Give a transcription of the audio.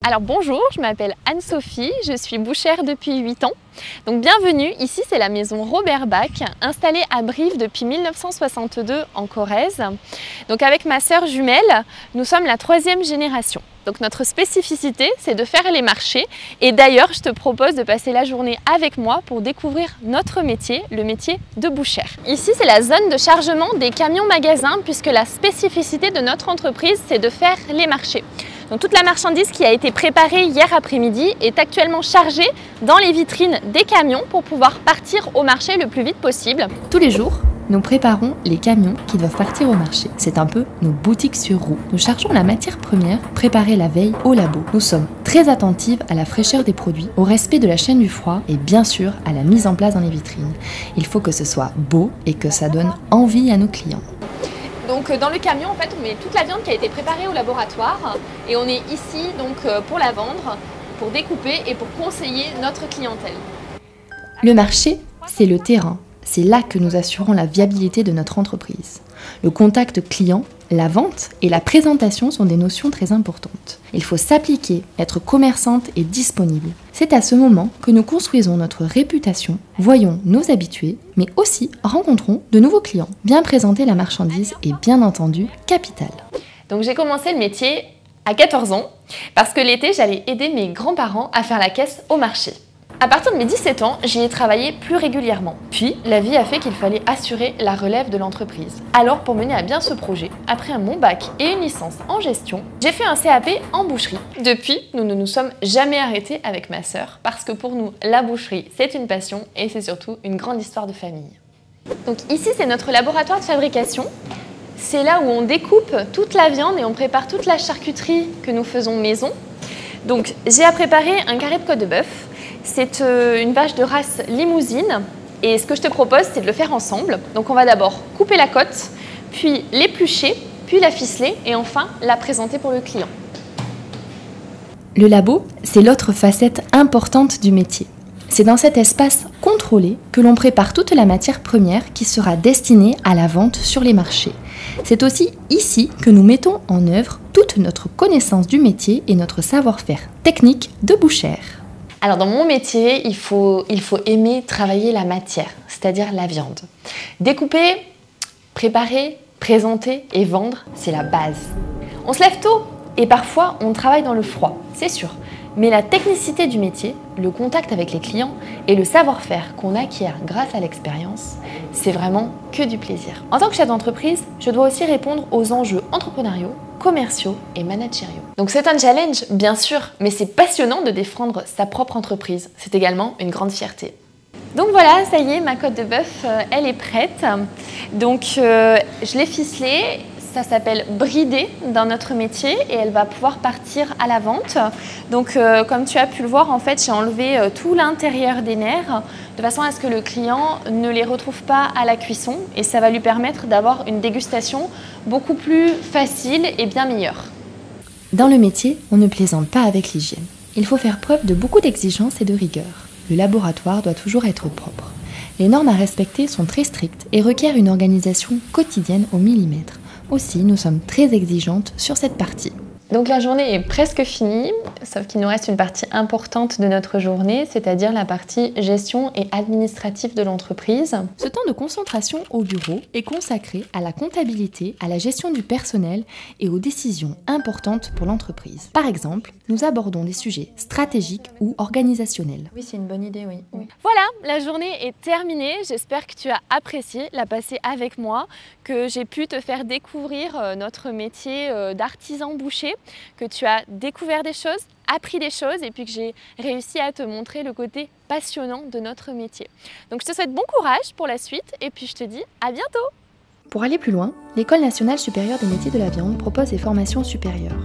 Alors bonjour, je m'appelle Anne-Sophie, je suis bouchère depuis 8 ans. Donc bienvenue, ici c'est la maison Robert Bach, installée à Brive depuis 1962 en Corrèze. Donc avec ma sœur jumelle, nous sommes la 3e génération. Donc notre spécificité, c'est de faire les marchés. Et d'ailleurs, je te propose de passer la journée avec moi pour découvrir notre métier, le métier de bouchère. Ici, c'est la zone de chargement des camions magasins, puisque la spécificité de notre entreprise, c'est de faire les marchés. Donc toute la marchandise qui a été préparée hier après-midi est actuellement chargée dans les vitrines des camions pour pouvoir partir au marché le plus vite possible. Tous les jours, nous préparons les camions qui doivent partir au marché. C'est un peu nos boutiques sur roues. Nous chargeons la matière première préparée la veille au labo. Nous sommes très attentives à la fraîcheur des produits, au respect de la chaîne du froid et bien sûr à la mise en place dans les vitrines. Il faut que ce soit beau et que ça donne envie à nos clients. Donc dans le camion, en fait, on met toute la viande qui a été préparée au laboratoire et on est ici donc pour la vendre, pour découper et pour conseiller notre clientèle. Le marché, c'est le terrain. C'est là que nous assurons la viabilité de notre entreprise. Le contact client, la vente et la présentation sont des notions très importantes. Il faut s'appliquer, être commerçante et disponible. C'est à ce moment que nous construisons notre réputation, voyons nos habitués, mais aussi rencontrons de nouveaux clients. Bien présenter la marchandise est bien entendu capital. Donc j'ai commencé le métier à 14 ans parce que l'été, j'allais aider mes grands-parents à faire la caisse au marché. À partir de mes 17 ans, j'y ai travaillé plus régulièrement. Puis, la vie a fait qu'il fallait assurer la relève de l'entreprise. Alors, pour mener à bien ce projet, après mon bac et une licence en gestion, j'ai fait un CAP en boucherie. Depuis, nous ne nous sommes jamais arrêtés avec ma sœur, parce que pour nous, la boucherie, c'est une passion et c'est surtout une grande histoire de famille. Donc ici, c'est notre laboratoire de fabrication. C'est là où on découpe toute la viande et on prépare toute la charcuterie que nous faisons maison. Donc, j'ai à préparer un carré de côte de bœuf. C'est une vache de race limousine et ce que je te propose, c'est de le faire ensemble. Donc on va d'abord couper la côte, puis l'éplucher, puis la ficeler et enfin la présenter pour le client. Le labo, c'est l'autre facette importante du métier. C'est dans cet espace contrôlé que l'on prépare toute la matière première qui sera destinée à la vente sur les marchés. C'est aussi ici que nous mettons en œuvre toute notre connaissance du métier et notre savoir-faire technique de bouchère. Alors dans mon métier, il faut aimer travailler la matière, c'est-à-dire la viande. Découper, préparer, présenter et vendre, c'est la base. On se lève tôt et parfois on travaille dans le froid, c'est sûr. Mais la technicité du métier, le contact avec les clients et le savoir-faire qu'on acquiert grâce à l'expérience, c'est vraiment que du plaisir. En tant que chef d'entreprise, je dois aussi répondre aux enjeux entrepreneuriaux, commerciaux et managériaux. Donc c'est un challenge, bien sûr, mais c'est passionnant de défendre sa propre entreprise. C'est également une grande fierté. Donc voilà, ça y est, ma côte de bœuf, elle est prête. Donc je l'ai ficelée. Ça s'appelle brider dans notre métier et elle va pouvoir partir à la vente. Donc comme tu as pu le voir, en fait, j'ai enlevé tout l'intérieur des nerfs de façon à ce que le client ne les retrouve pas à la cuisson et ça va lui permettre d'avoir une dégustation beaucoup plus facile et bien meilleure. Dans le métier, on ne plaisante pas avec l'hygiène. Il faut faire preuve de beaucoup d'exigence et de rigueur. Le laboratoire doit toujours être propre. Les normes à respecter sont très strictes et requièrent une organisation quotidienne au millimètre. Aussi, nous sommes très exigeantes sur cette partie. Donc la journée est presque finie, sauf qu'il nous reste une partie importante de notre journée, c'est-à-dire la partie gestion et administrative de l'entreprise. Ce temps de concentration au bureau est consacré à la comptabilité, à la gestion du personnel et aux décisions importantes pour l'entreprise. Par exemple, nous abordons des sujets stratégiques ou organisationnels. Oui, c'est une bonne idée, oui. Voilà, la journée est terminée. J'espère que tu as apprécié la passer avec moi, que j'ai pu te faire découvrir notre métier d'artisan boucher, que tu as découvert des choses, appris des choses et puis que j'ai réussi à te montrer le côté passionnant de notre métier. Donc je te souhaite bon courage pour la suite et puis je te dis à bientôt. Pour aller plus loin, l'École nationale supérieure des métiers de la viande propose des formations supérieures.